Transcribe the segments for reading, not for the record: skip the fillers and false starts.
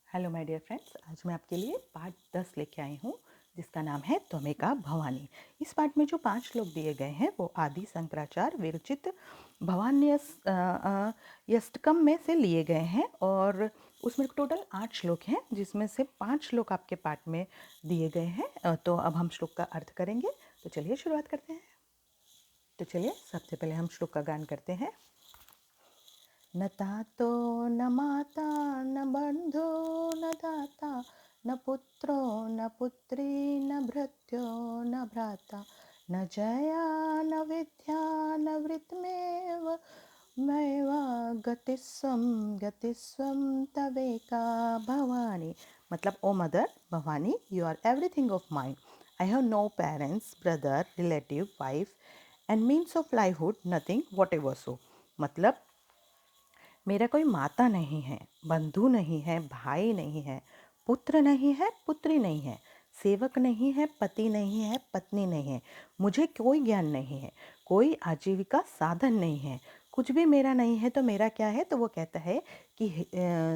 Hello my dear friends, आज मैं आपके लिए पाठ 10 लेके आई हूँ जिसका नाम है त्वमेका भवानी। इस पाठ में जो 5 श्लोक दिए गए हैं वो आदि शंकराचार्य विरचित भवान्यष्टकम में से लिए गए हैं और उसमें टोटल 8 श्लोक हैं जिसमें से 5 श्लोक आपके पाठ में दिए गए हैं। तो अब हम श्लोक का अर्थ करेंगे। तो चलिए शुरुआत करते हैं। तो चलिए सबसे पहले हम श्लोक का गान करते हैं। न तातो न माता न बन्धो न दाता न पुत्रो न पुत्री न भृत्यो न भ्राता न जया न विद्या न वृत्तमेव मैवा गतिस्वं तवेका भवानी। मतलब O mother Bhavani, you are everything of mine. I have no parents, brother, relative, wife and means of livelihood, nothing whatever so. मतलब मेरा कोई माता नहीं है, बंधु नहीं है, भाई नहीं है, पुत्र नहीं है, पुत्री नहीं है, सेवक नहीं है, पति नहीं है, पत्नी नहीं है, मुझे कोई ज्ञान नहीं है, कोई आजीविका साधन नहीं है, कुछ भी मेरा नहीं है। तो मेरा क्या है? तो वो कहता है कि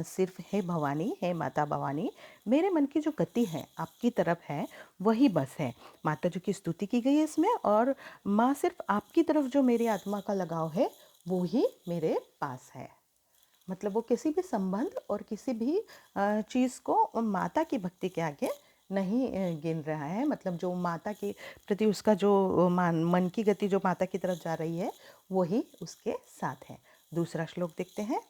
सिर्फ हे भवानी, हे माता भवानी, मेरे मन की जो गति है आपकी तरफ है वही बस है। माता जी की स्तुति की गई है इसमें, और माँ सिर्फ आपकी तरफ जो मेरी आत्मा का लगाव है वो ही मेरे पास है। मतलब वो किसी भी संबंध और किसी भी चीज़ को माता की भक्ति के आगे नहीं गिन रहा है। मतलब जो माता के प्रति उसका जो मन की गति जो माता की तरफ जा रही है वही उसके साथ है। दूसरा श्लोक देखते हैं।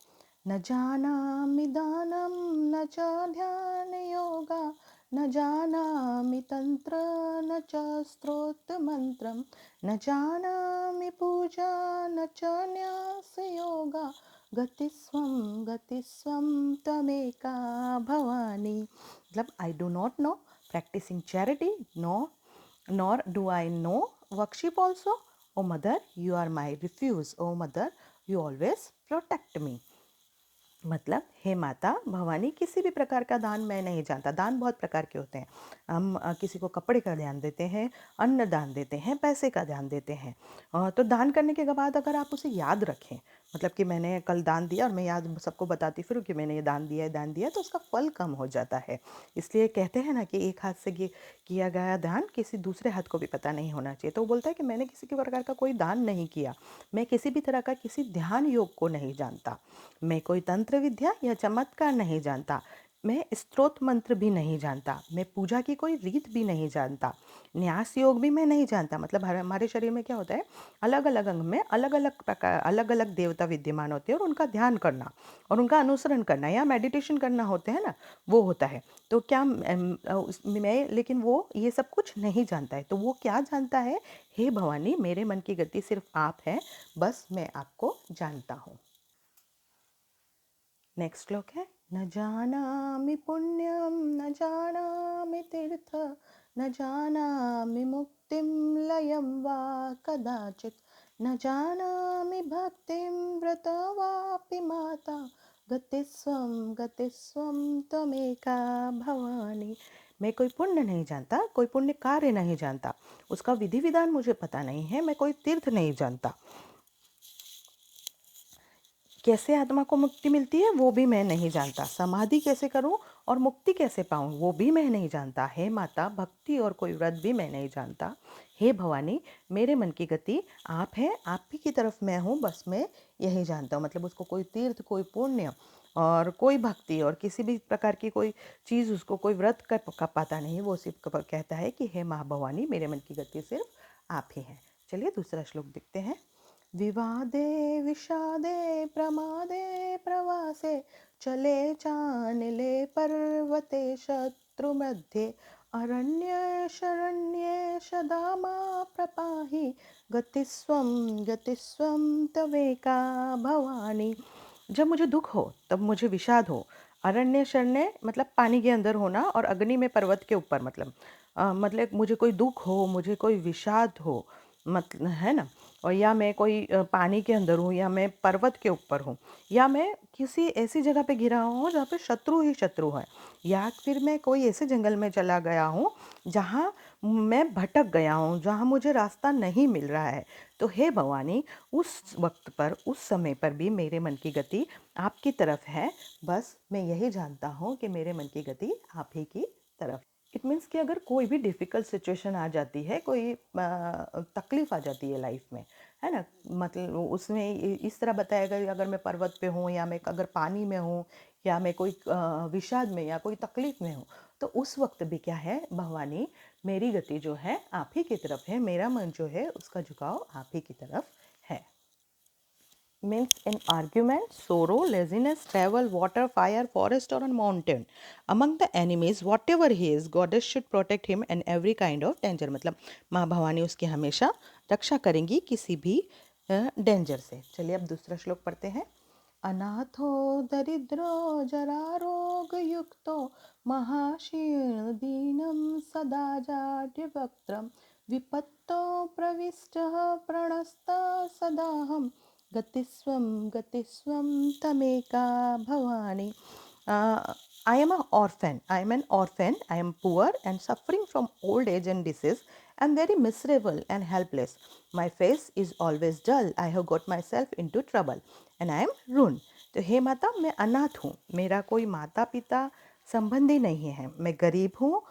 न जानामि दानं न च ध्यान योगा न जानामि तंत्र न च स्तोत्र मंत्रम न जानामि पूजा न च न्यास योगा गतिस्वं त्वमेका भवानी। मतलब I do not know practicing charity, no, nor do I know worship also. O mother, you are my refuge. O mother, you always protect me. मतलब हे माता भवानी, किसी भी प्रकार का दान मैं नहीं जानता। दान बहुत प्रकार के होते हैं। हम किसी को कपड़े का दान देते हैं, अन्न दान देते हैं, पैसे का दान देते हैं। तो दान करने के बाद अगर आप उसे याद रखें, मतलब कि मैंने कल दान दिया और मैं याद सबको बताती फिरूँ कि मैंने ये दान दिया है, दान दिया, तो उसका फल कम हो जाता है। इसलिए कहते हैं ना कि एक हाथ से किया गया दान किसी दूसरे हाथ को भी पता नहीं होना चाहिए। तो वो बोलता है कि मैंने किसी के प्रकार का कोई दान नहीं किया, मैं किसी भी तरह का किसी ध्यान योग को नहीं जानता, मैं कोई तंत्र विद्या या चमत्कार नहीं जानता, मैं स्तोत्र मंत्र भी नहीं जानता, मैं पूजा की कोई रीत भी नहीं जानता, न्यास योग भी मैं नहीं जानता। मतलब हमारे शरीर में क्या होता है, अलग अलग अंग में अलग अलग प्रकार अलग अलग देवता विद्यमान होते हैं और उनका ध्यान करना और उनका अनुसरण करना या मेडिटेशन करना होते हैं ना, वो होता है। तो क्या मैं लेकिन वो ये सब कुछ नहीं जानता है। तो वो क्या जानता है? हे भवानी, मेरे मन की गति सिर्फ आप है, बस मैं आपको जानता हूँ। नेक्स्ट श्लोक है। न जानामि पुण्यं न जानामि तीर्थ न जानामि मुक्तिं लयं वा कदाचित् न जानामि भक्तिं व्रत वापि माता गतिस्वं त्वमेका भवानी। मैं कोई पुण्य नहीं जानता, कोई पुण्य कार्य नहीं जानता, उसका विधि विधान मुझे पता नहीं है, मैं कोई तीर्थ नहीं जानता, कैसे आत्मा को मुक्ति मिलती है वो भी मैं नहीं जानता, समाधि कैसे करूं और मुक्ति कैसे पाऊं वो भी मैं नहीं जानता। हे माता, भक्ति और कोई व्रत भी मैं नहीं जानता। हे भवानी, मेरे मन की गति आप हैं, आप ही की तरफ मैं हूँ, बस मैं यही जानता हूँ। मतलब उसको कोई तीर्थ, कोई पुण्य और कोई भक्ति और किसी भी प्रकार की कोई चीज़, उसको कोई व्रत कर पाता नहीं। वो सिर्फ कहता है कि हे माँ भवानी, मेरे मन की गति सिर्फ आप ही हैं। चलिए दूसरा श्लोक देखते हैं। विवादे विषादे प्रमादे प्रवासे चले चानिले पर्वते शत्रुमध्ये अरण्ये शरण्ये सदा मां प्रपाहि गतिस्वं तवेका भवानी। जब मुझे दुख हो तब मुझे विषाद हो, अरण्य शरण्य मतलब पानी के अंदर होना और अग्नि में पर्वत के ऊपर, मतलब मुझे कोई दुख हो, मुझे कोई विषाद हो, मतलब है ना, और या मैं कोई पानी के अंदर हूँ, या मैं पर्वत के ऊपर हूँ, या मैं किसी ऐसी जगह पे गिरा हूँ जहाँ पे शत्रु ही शत्रु है, या फिर मैं कोई ऐसे जंगल में चला गया हूँ जहाँ मैं भटक गया हूँ, जहाँ मुझे रास्ता नहीं मिल रहा है, तो हे भवानी, उस वक्त पर, उस समय पर भी मेरे मन की गति आपकी तरफ है। बस मैं यही जानता हूँ कि मेरे मन की गति आप ही की तरफ। इट मीन्स कि अगर कोई भी डिफ़िकल्ट सिचुएशन आ जाती है, कोई तकलीफ़ आ जाती है लाइफ में, है ना, मतलब उसमें इस तरह बताया गया कि अगर मैं पर्वत पे हूँ, या मैं अगर पानी में हूँ, या मैं कोई विषाद में या कोई तकलीफ़ में हूँ, तो उस वक्त भी क्या है भवानी, मेरी गति जो है आप ही की तरफ है, मेरा मन जो है उसका झुकाव आप ही की तरफ है। Means in argument, sorrow, laziness, travel, water, fire, forest, or on mountain. Among the enemies, whatever he is, goddess should protect him and every kind of danger. मतलब माँ भवानी उसकी हमेशा रक्षा करेंगी किसी भी डेंजर से। चलिए अब दूसरा श्लोक पढ़ते हैं। अनाथो दरिद्रो जरारोगयुक्तो महाशीर्णदीनं सदा जाड्यवक्त्रं विपत्तो प्रविष्टः प्रणस्तः सदाहं गतिस्वं तमेका Bhavani. I am an orphan. I am an orphan. I am poor and suffering from old age and disease, and very miserable and helpless. My face is always dull. I have got myself into trouble, and I am ruined. तो हे माता, मैं अनाथ हूँ, मेरा कोई माता पिता संबंधी नहीं है, मैं गरीब हूँ,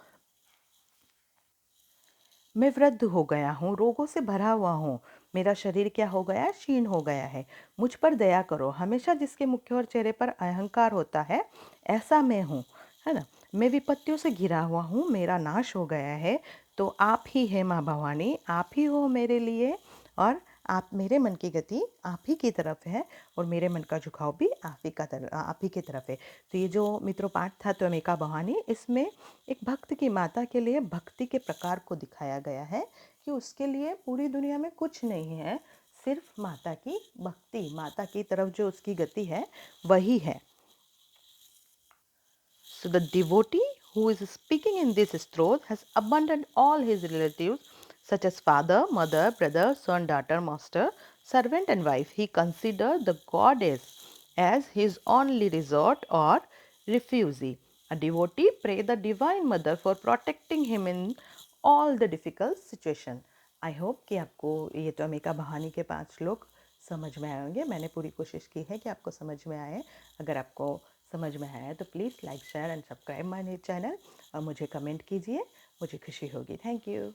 मैं वृद्ध हो गया हूँ, रोगों से भरा हुआ हूँ, मेरा शरीर क्या हो गया है, क्षीण हो गया है, मुझ पर दया करो। हमेशा जिसके मुख और चेहरे पर अहंकार होता है, ऐसा मैं हूँ, है ना। मैं विपत्तियों से घिरा हुआ हूँ, मेरा नाश हो गया है, तो आप ही है माँ भवानी, आप ही हो मेरे लिए, और आप, मेरे मन की गति आप ही की तरफ है, और मेरे मन का झुकाव भी आप ही की तरफ है। तो ये जो मित्रों पाठ था त्वमेका भवानी, इसमें एक भक्त की माता के लिए भक्ति के प्रकार को दिखाया गया है कि उसके लिए पूरी दुनिया में कुछ नहीं है, सिर्फ माता की भक्ति, माता की तरफ जो उसकी गति है वही है। So the devotee who is speaking in this stroke has abandoned all his relatives such as father, mother, brother, son, daughter, master, servant and wife. He considered the goddess as his only resort or refugee. A devotee pray the divine mother for protecting him in all the difficult situation. I hope कि आपको ये तो अमेका बहानी के 5 श्लोक समझ में आए होंगे। मैंने पूरी कोशिश की है कि आपको समझ में आए। अगर आपको समझ में आया तो please like share and subscribe my channel, और मुझे कमेंट कीजिए, मुझे खुशी होगी। Thank you.